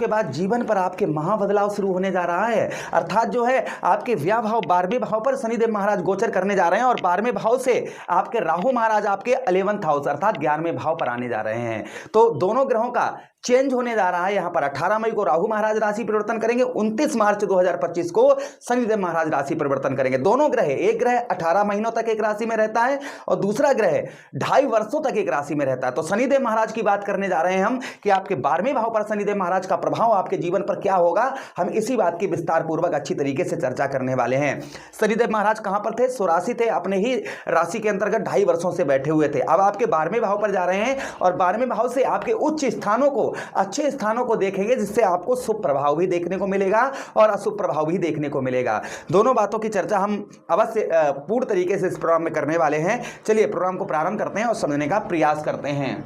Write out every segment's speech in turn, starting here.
के बाद जीवन पर आपके महाबदलाव शुरू होने जा रहा है। अर्थात जो है आपके व्यय भाव 12वें भाव पर शनिदेव महाराज गोचर करने जा रहे हैं और 12वें भाव से आपके राहु महाराज आपके 11th हाउस अर्थात 11वें भाव पर आने जा रहे हैं। तो दोनों ग्रहों का चेंज होने जा रहा है। यहां पर 18 मई को राहु महाराज राशि परिवर्तन करेंगे, 29 मार्च 2025 को शनिदेव महाराज राशि परिवर्तन करेंगे। दोनों ग्रह, एक ग्रह 18 महीनों तक एक राशि में रहता है और दूसरा ग्रह 2.5 वर्षों तक एक राशि में रहता है। तो शनिदेव महाराज की बात करने जा रहे हैं हम कि आपके 12वें भाव पर शनिदेव महाराज का प्रभाव आपके जीवन पर क्या होगा, हम इसी बात की विस्तार पूर्वक अच्छी तरीके से चर्चा करने वाले हैं। शनिदेव महाराज कहां पर थे? स्वराशि थे, अपने ही राशि के अंतर्गत 2.5 वर्षों से बैठे हुए थे। अब आपके 12वें भाव पर जा रहे हैं और 12वें भाव से आपके उच्च स्थानों को, अच्छे स्थानों को देखेंगे, जिससे आपको शुभ प्रभाव भी देखने को मिलेगा और अशुभ प्रभाव भी देखने को मिलेगा। दोनों बातों की चर्चा हम अवश्य पूर्ण तरीके से इस प्रोग्राम में करने वाले हैं। चलिए प्रोग्राम को प्रारंभ करते हैं और समझने का प्रयास करते हैं।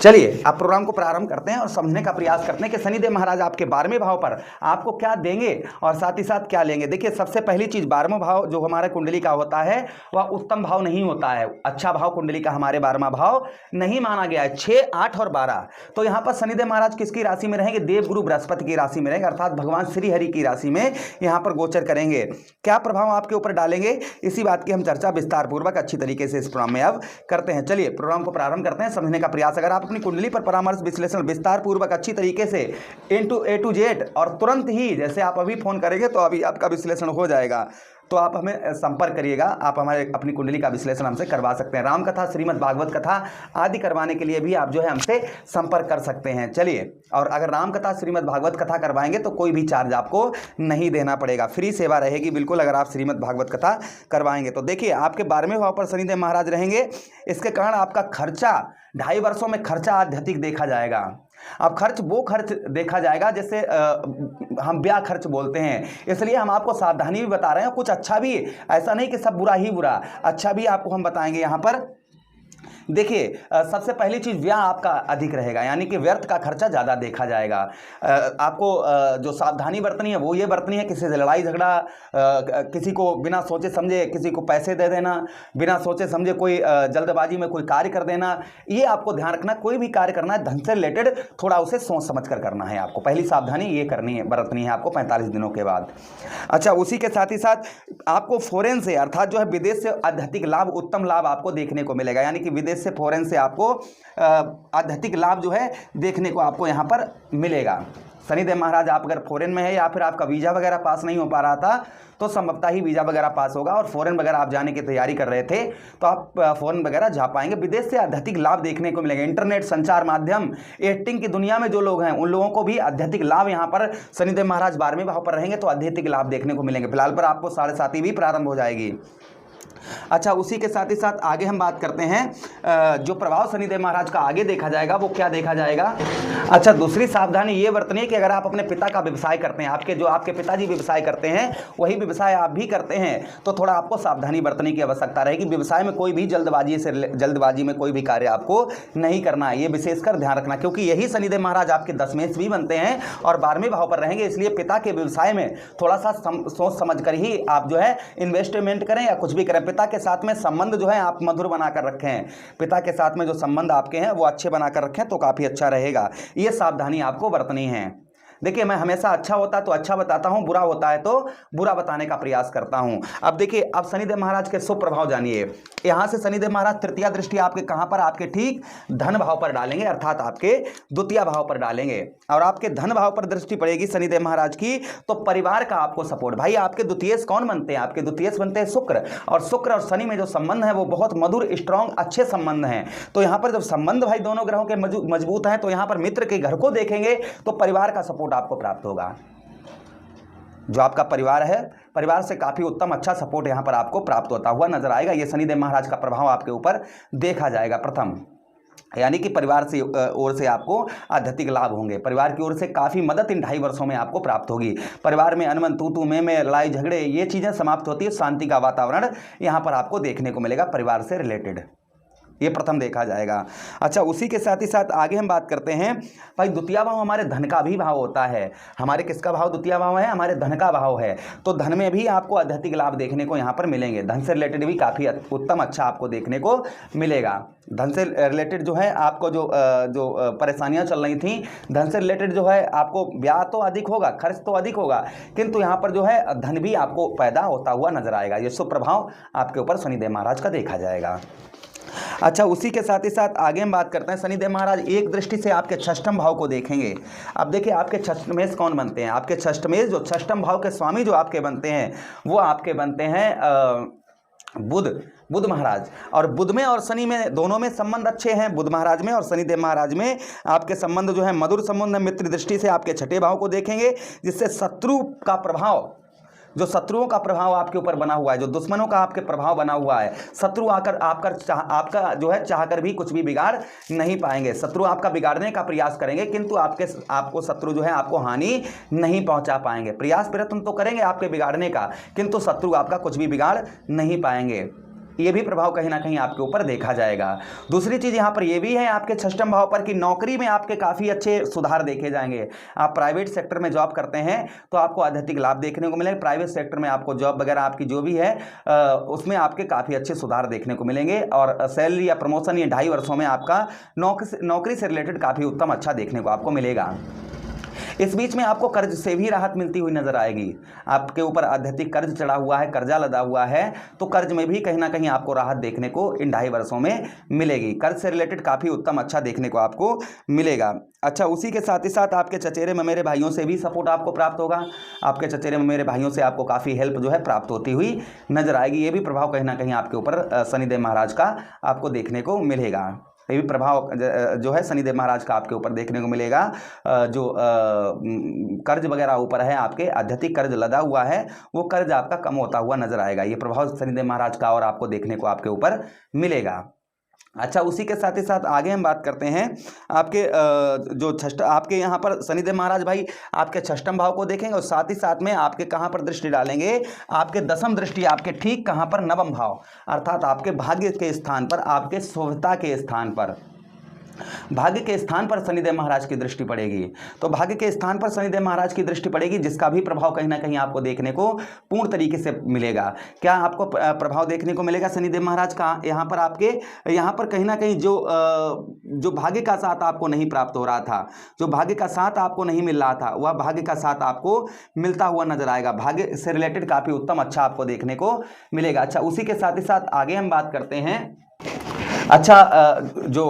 चलिए आप प्रोग्राम को प्रारंभ करते हैं और समझने का प्रयास करते हैं कि शनिदेव महाराज आपके 12वें भाव पर आपको क्या देंगे और साथ ही साथ क्या लेंगे। देखिए सबसे पहली चीज, 12वां भाव जो हमारे कुंडली का होता है वह उत्तम भाव नहीं होता है, अच्छा भाव कुंडली का हमारे 12वां भाव नहीं माना गया है। 6, 8 और 12, तो यहां पर शनिदेव महाराज किसकी राशि में रहेंगे? देवगुरु बृहस्पति की राशि में रहेंगे, अर्थात भगवान श्री हरि की राशि में यहां पर गोचर करेंगे। क्या प्रभाव आपके ऊपर डालेंगे, इसी बात की हम चर्चा विस्तार पूर्वक अच्छी तरीके से इस प्रोग्राम में अब करते हैं। चलिए प्रोग्राम को प्रारंभ करते हैं, समझने का प्रयास। अगर आप अपनी कुंडली पर परामर्श विश्लेषण विस्तार पूर्वक अच्छी तरीके से A to Z और तुरंत ही, जैसे आप अभी फोन करेंगे तो अभी आपका विश्लेषण हो जाएगा, तो आप हमें संपर्क करिएगा। आप हमारे अपनी कुंडली का विश्लेषण हमसे करवा सकते हैं। राम कथा, श्रीमद् भागवत कथा आदि करवाने के लिए भी आप जो है हमसे संपर्क कर सकते हैं। चलिए, और अगर राम कथा, श्रीमद् भागवत कथा करवाएंगे तो कोई भी चार्ज आपको नहीं देना पड़ेगा, फ्री सेवा रहेगी बिल्कुल, अगर आप श्रीमद् भागवत कथा करवाएंगे तो। देखिए आपके 12वें भाव पर शनिदेव महाराज रहेंगे, इसके कारण आपका खर्चा 2.5 वर्षों में खर्चा आध्यात्मिक देखा जाएगा। अब खर्च वो खर्च देखा जाएगा जैसे हम ब्याह खर्च बोलते हैं, इसलिए हम आपको सावधानी भी बता रहे हैं। कुछ अच्छा भी, ऐसा नहीं कि सब बुरा ही बुरा, अच्छा भी आपको हम बताएंगे यहाँ पर। देखिए सबसे पहली चीज, व्यय आपका अधिक रहेगा, यानी कि व्यर्थ का खर्चा ज़्यादा देखा जाएगा। आपको जो सावधानी बरतनी है वो ये बरतनी है, किसी से लड़ाई झगड़ा, किसी को बिना सोचे समझे किसी को पैसे दे देना, बिना सोचे समझे कोई जल्दबाजी में कोई कार्य कर देना, ये आपको ध्यान रखना। कोई भी कार्य करना है धन से रिलेटेड, थोड़ा उसे सोच समझ कर करना है आपको। पहली सावधानी ये करनी है, बरतनी है आपको 45 दिनों के बाद। अच्छा, उसी के साथ ही साथ आपको फॉरेन से, अर्थात जो है विदेश से आध्यात्मिक लाभ, उत्तम लाभ आपको देखने को मिलेगा, यानी कि विदेश से, फॉरेन से आपको आध्यात्मिक लाभ जो है देखने को आपको यहां पर मिलेगा। शनिदेव महाराज, आप अगर फॉरेन में है या फिर आपका वीजा वगैरह पास नहीं हो पा रहा था तो संभवतः ही वीजा वगैरह पास होगा और फॉरेन वगैरह आप जाने की तैयारी कर रहे थे तो आप फॉरेन वगैरह जा पाएंगे। विदेश से आध्यात्मिक लाभ देखने को मिलेगा। इंटरनेट, संचार माध्यम, एडिटिंग की दुनिया में जो लोग हैं उन लोगों को भी आध्यात्मिक लाभ यहाँ पर शनिदेव महाराज 12वें भाव पर रहेंगे तो आध्यात्मिक लाभ देखने को मिलेंगे। फिलहाल पर आपको 7.5 भी प्रारंभ हो जाएगी। अच्छा, उसी के साथ ही साथ आगे हम बात करते हैं जो प्रभाव शनिदेव महाराज का आगे देखा जाएगा वो क्या देखा जाएगा। अच्छा, दूसरी सावधानी ये बरतनी है कि अगर आप अपने पिता का व्यवसाय करते हैं, आपके पिताजी व्यवसाय करते हैं वही व्यवसाय आप भी करते हैं तो थोड़ा आपको सावधानी बरतने की आवश्यकता रहेगी। व्यवसाय में कोई भी जल्दबाजी में कोई भी कार्य आपको नहीं करना है, ये विशेषकर ध्यान रखना, क्योंकि यही शनिदेव महाराज आपके 10वें भी बनते हैं और 12वें भाव पर रहेंगे। इसलिए पिता के व्यवसाय में थोड़ा सा सोच समझ कर ही आप जो है इन्वेस्टमेंट करें या कुछ भी करें। पिता के साथ में संबंध जो है आप मधुर बनाकर रखें, पिता के साथ में जो संबंध आपके हैं वो अच्छे बनाकर रखें तो काफी अच्छा रहेगा। ये सावधानी आपको बरतनी है। देखिए, मैं हमेशा अच्छा होता तो अच्छा बताता हूं, बुरा होता है तो बुरा बताने का प्रयास करता हूं। अब देखिए, अब शनिदेव महाराज के शुभ प्रभाव जानिए। यहां से शनिदेव महाराज तृतीया दृष्टि आपके कहां पर, आपके ठीक धन भाव पर डालेंगे, अर्थात आपके द्वितीय भाव पर डालेंगे। और आपके धन भाव पर दृष्टि पड़ेगी शनिदेव महाराज की तो परिवार का आपको सपोर्ट। भाई, आपके द्वितीय कौन बनते हैं? आपके द्वितीय बनते हैं शुक्र, और शुक्र और शनि में जो संबंध है वो बहुत मधुर, स्ट्रांग, अच्छे संबंध हैं। तो यहां पर जब संबंध भाई दोनों ग्रहों के मजबूत हैं तो यहां पर मित्र के घर को देखेंगे तो परिवार का सपोर्ट आपको प्राप्त होगा। जो आपका परिवार है, परिवार से काफी उत्तम अच्छा सपोर्ट यहां पर आपको प्राप्त होता हुआ नजर आएगा। यह शनिदेव महाराज का प्रभाव आपके ऊपर देखा जाएगा प्रथम, यानी कि परिवार से ओर से आपको आध्यात्मिक लाभ होंगे। परिवार की ओर से काफी मदद इन 2.5 वर्षों में आपको प्राप्त होगी। परिवार में अनबन, तू में लड़ाई झगड़े, ये चीजें समाप्त होती है। शांति का वातावरण यहां पर आपको देखने को मिलेगा परिवार से रिलेटेड। ये प्रथम देखा जाएगा। अच्छा, उसी के साथ ही साथ आगे हम बात करते हैं भाई, द्वितीय भाव हमारे धन का भी भाव होता है। हमारे किसका भाव द्वितीय भाव है? हमारे धन का भाव है। तो धन में भी आपको आध्यात्मिक लाभ देखने को यहाँ पर मिलेंगे। धन से रिलेटेड भी काफ़ी उत्तम अच्छा आपको देखने को मिलेगा। धन से रिलेटेड जो है आपको जो परेशानियां चल रही थी, धन से रिलेटेड जो है आपको ब्याह तो अधिक होगा, खर्च तो अधिक होगा, किंतु यहाँ पर जो है धन भी आपको पैदा होता हुआ नजर आएगा। ये शुभ प्रभाव आपके ऊपर शनिदेव महाराज का देखा जाएगा। अच्छा, उसी के साथ ही साथ आगे हम बात करते हैं, शनिदेव महाराज एक दृष्टि से आपके षष्ठम भाव को देखेंगे। अब देखिए आपके षष्ठमेश कौन बनते हैं? आपके षष्ठमेश जो षष्ठम भाव के स्वामी जो आपके बनते हैं वो आपके बनते हैं बुध महाराज। और बुध में और शनि में दोनों में संबंध अच्छे हैं। बुध महाराज में और शनिदेव महाराज में आपके संबंध जो है मधुर संबंध, मित्र दृष्टि से आपके छठे भाव को देखेंगे, जिससे शत्रु का प्रभाव, जो शत्रुओं का प्रभाव आपके ऊपर बना हुआ है, जो दुश्मनों का आपके प्रभाव बना हुआ है, शत्रु आकर आपका जो है चाहकर भी कुछ भी बिगाड़ नहीं पाएंगे। शत्रु आपका बिगाड़ने का प्रयास करेंगे, किंतु आपको शत्रु जो है आपको हानि नहीं पहुंचा पाएंगे। प्रयास प्रयत्न तो करेंगे आपके बिगाड़ने का, किंतु शत्रु आपका कुछ भी बिगाड़ नहीं पाएंगे। ये भी प्रभाव कहीं ना कहीं आपके ऊपर देखा जाएगा। दूसरी चीज़ यहाँ पर ये भी है आपके षष्ठम भाव पर कि नौकरी में आपके काफ़ी अच्छे सुधार देखे जाएंगे। आप प्राइवेट सेक्टर में जॉब करते हैं तो आपको आध्यात्मिक लाभ देखने को मिलेगा। प्राइवेट सेक्टर में आपको जॉब वगैरह आपकी जो भी है उसमें आपके काफ़ी अच्छे सुधार देखने को मिलेंगे। और सैलरी या प्रमोशन ये 2.5 वर्षों में आपका नौकरी से रिलेटेड काफ़ी उत्तम अच्छा देखने को आपको मिलेगा। इस बीच में आपको कर्ज से भी राहत मिलती हुई नजर आएगी। आपके ऊपर आध्यात्मिक कर्ज चढ़ा हुआ है, कर्जा लदा हुआ है, तो कर्ज में भी कहीं ना कहीं आपको राहत देखने को इन 2.5 वर्षों में मिलेगी। कर्ज से रिलेटेड काफ़ी उत्तम अच्छा देखने को आपको मिलेगा। अच्छा, उसी के साथ ही साथ आपके चचेरे ममेरे भाइयों से भी सपोर्ट आपको प्राप्त होगा। आपके चचेरे ममेरे भाइयों से आपको काफ़ी हेल्प जो है प्राप्त होती हुई नजर आएगी। ये भी प्रभाव कहीं ना कहीं आपके ऊपर शनिदेव महाराज का आपको देखने को मिलेगा। ये भी प्रभाव जो है शनिदेव महाराज का आपके ऊपर देखने को मिलेगा। जो कर्ज वगैरह ऊपर है आपके आध्यात्मिक कर्ज लदा हुआ है, वो कर्ज आपका कम होता हुआ नजर आएगा। ये प्रभाव शनिदेव महाराज का और आपको देखने को आपके ऊपर मिलेगा। अच्छा, उसी के साथ ही साथ आगे हम बात करते हैं आपके आपके यहाँ पर शनिदेव महाराज भाई आपके षष्ठम भाव को देखेंगे और साथ ही साथ में आपके कहाँ पर दृष्टि डालेंगे? आपके दशम दृष्टि आपके ठीक कहाँ पर? नवम भाव, अर्थात आपके भाग्य के स्थान पर, आपके शुभता के स्थान पर, भाग्य के स्थान पर शनिदेव महाराज की दृष्टि पड़ेगी। तो भाग्य के स्थान पर शनिदेव महाराज की दृष्टि पड़ेगी, जिसका भी प्रभाव कहीं ना कहीं आपको देखने को पूर्ण तरीके से मिलेगा। क्या आपको प्रभाव देखने को मिलेगा शनिदेव महाराज का? यहाँ पर आपके यहाँ पर कहीं ना कहीं जो भाग्य का साथ आपको नहीं प्राप्त हो रहा था, जो भाग्य का साथ आपको नहीं मिल रहा था, वह भाग्य का साथ आपको मिलता हुआ नजर आएगा। भाग्य से रिलेटेड काफी उत्तम अच्छा आपको देखने को मिलेगा। अच्छा, उसी के साथ ही साथ आगे हम बात करते हैं। अच्छा, जो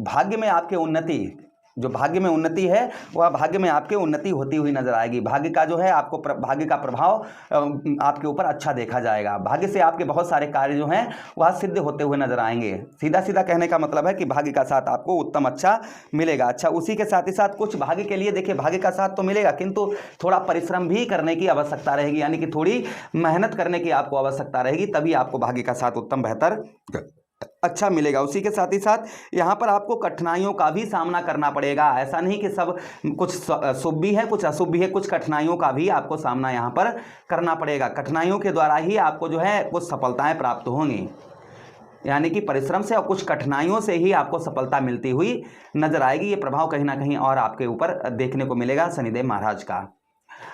भाग्य में आपके उन्नति, जो भाग्य में उन्नति है वह भाग्य में आपके उन्नति होती हुई नजर आएगी। भाग्य का जो है आपको भाग्य का प्रभाव आपके ऊपर अच्छा देखा जाएगा। भाग्य से आपके बहुत सारे कार्य जो हैं वह सिद्ध होते हुए नजर आएंगे। सीधा सीधा कहने का मतलब है कि भाग्य का साथ आपको उत्तम अच्छा मिलेगा। अच्छा, उसी के साथ ही साथ कुछ भाग्य के लिए देखिए, भाग्य का साथ तो मिलेगा, किंतु थोड़ा परिश्रम भी करने की आवश्यकता रहेगी, यानी कि थोड़ी मेहनत करने की आपको आवश्यकता रहेगी, तभी आपको भाग्य का साथ उत्तम बेहतर अच्छा मिलेगा। उसी के साथ ही साथ यहाँ पर आपको कठिनाइयों का भी सामना करना पड़ेगा। ऐसा नहीं कि सब कुछ शुभ भी है, कुछ अशुभ भी है, कुछ कठिनाइयों का भी आपको सामना यहाँ पर करना पड़ेगा। कठिनाइयों के द्वारा ही आपको जो है कुछ सफलताएं प्राप्त होंगी, यानी कि परिश्रम से और कुछ कठिनाइयों से ही आपको सफलता मिलती हुई नजर आएगी। ये प्रभाव कहीं ना कहीं और आपके ऊपर देखने को मिलेगा शनिदेव महाराज का।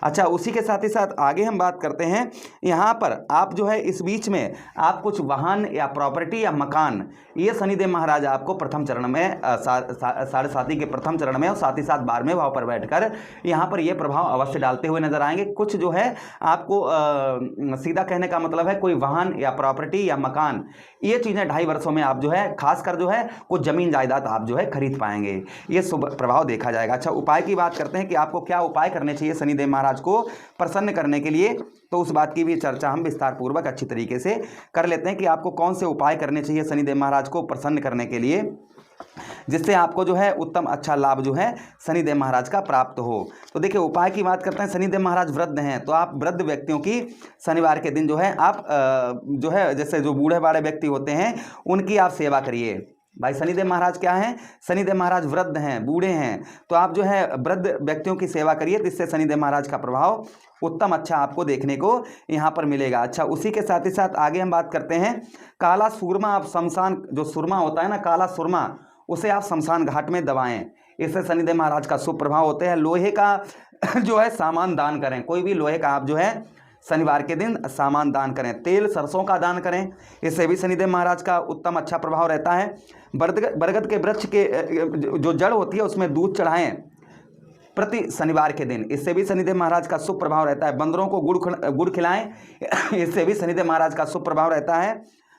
अच्छा, उसी के साथ ही साथ आगे हम बात करते हैं। यहाँ पर आप जो है इस बीच में आप कुछ वाहन या प्रॉपर्टी या मकान, ये शनिदेव महाराज आपको प्रथम चरण में साढ़े साथी के प्रथम चरण में और साथ ही साथ 12वें भाव पर बैठकर यहाँ पर ये प्रभाव अवश्य डालते हुए नजर आएंगे। कुछ जो है आपको सीधा कहने का मतलब है कोई वाहन या प्रॉपर्टी या मकान, ये चीज़ें 2.5 वर्षों में आप जो है खासकर जो है कुछ जमीन जायदाद आप जो है खरीद पाएंगे। ये शुभ प्रभाव देखा जाएगा। अच्छा, उपाय की बात करते हैं कि आपको क्या उपाय करने चाहिए शनिदेव महाराज को प्रसन्न करने के लिए, तो उस बात की भी चर्चा हम विस्तार पूर्वक अच्छी तरीके से कर लेते हैं कि आपको कौन से उपाय करने चाहिए शनिदेव महाराज को प्रसन्न करने के लिए, जिससे आपको जो है उत्तम अच्छा लाभ जो है शनिदेव महाराज का प्राप्त हो। तो देखिए, उपाय की बात करते हैं। शनिदेव महाराज वृद्ध हैं, तो आप वृद्ध व्यक्तियों की शनिवार के दिन जो है आप जो है जैसे जो बूढ़े बाड़े व्यक्ति होते हैं उनकी आप सेवा करिए। भाई शनिदेव महाराज क्या हैं, शनिदेव महाराज वृद्ध हैं, बूढ़े हैं, तो आप जो है वृद्ध व्यक्तियों की सेवा करिए, जिससे शनिदेव महाराज का प्रभाव उत्तम अच्छा आपको देखने को यहाँ पर मिलेगा। अच्छा, उसी के साथ ही साथ आगे हम बात करते हैं काला सुरमा। आप शमशान, जो सुरमा होता है ना, काला सुरमा, उसे आप शमशान घाट में दबाएं, इससे शनिदेव महाराज का शुभ प्रभाव होते हैं। लोहे का जो है सामान दान करें, कोई भी लोहे का आप जो है शनिवार के दिन सामान दान करें। तेल सरसों का दान करें, इससे भी शनिदेव महाराज का उत्तम अच्छा प्रभाव रहता है। बरगद के वृक्ष के जो जड़ होती है उसमें दूध चढ़ाएं प्रति शनिवार के दिन, इससे भी शनिदेव महाराज का शुभ प्रभाव रहता है। बंदरों को गुड़ खिलाएं, इससे भी शनिदेव महाराज का शुभ प्रभाव रहता है।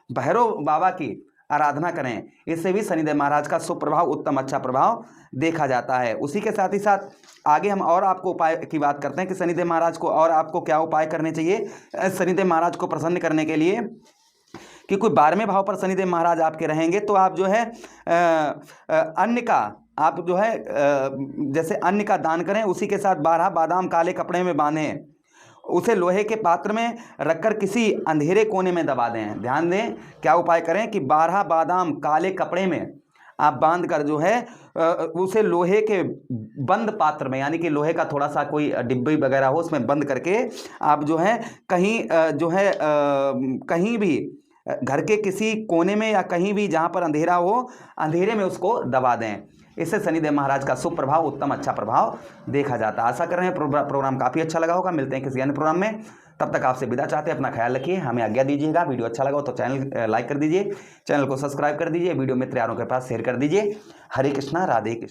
भैरव बाबा की आराधना करें, इससे भी शनिदेव महाराज का शुभ प्रभाव उत्तम अच्छा प्रभाव देखा जाता है। उसी के साथ ही साथ आगे हम और आपको उपाय की बात करते हैं कि शनिदेव महाराज को और आपको क्या उपाय करने चाहिए शनिदेव महाराज को प्रसन्न करने के लिए। कि कोई 12वें भाव पर शनिदेव महाराज आपके रहेंगे तो आप जो है अन्न का, आप जो है जैसे अन्न का दान करें। उसी के साथ 12 बादाम काले कपड़े में बांधें, उसे लोहे के पात्र में रखकर किसी अंधेरे कोने में दबा दें। ध्यान दें क्या उपाय करें कि 12 बादाम काले कपड़े में आप बांध कर जो है उसे लोहे के बंद पात्र में, यानी कि लोहे का थोड़ा सा कोई डिब्बी वगैरह हो उसमें बंद करके आप जो है कहीं जो है कहीं भी घर के किसी कोने में या कहीं भी जहाँ पर अंधेरा हो, अंधेरे में उसको दबा दें। इससे शनिदेव महाराज का शुभ प्रभाव उत्तम अच्छा प्रभाव देखा जाता है। आशा कर रहे हैं प्रोग्राम काफ़ी अच्छा लगा होगा। मिलते हैं किसी अन्य प्रोग्राम में, तब तक आपसे विदा चाहते हैं। अपना ख्याल रखिए, हमें आज्ञा दीजिएगा। वीडियो अच्छा लगा हो तो चैनल लाइक कर दीजिए, चैनल को सब्सक्राइब कर दीजिए, वीडियो मित्र यारों के पास शेयर कर दीजिए। हरे कृष्णा, राधे कृष्ण।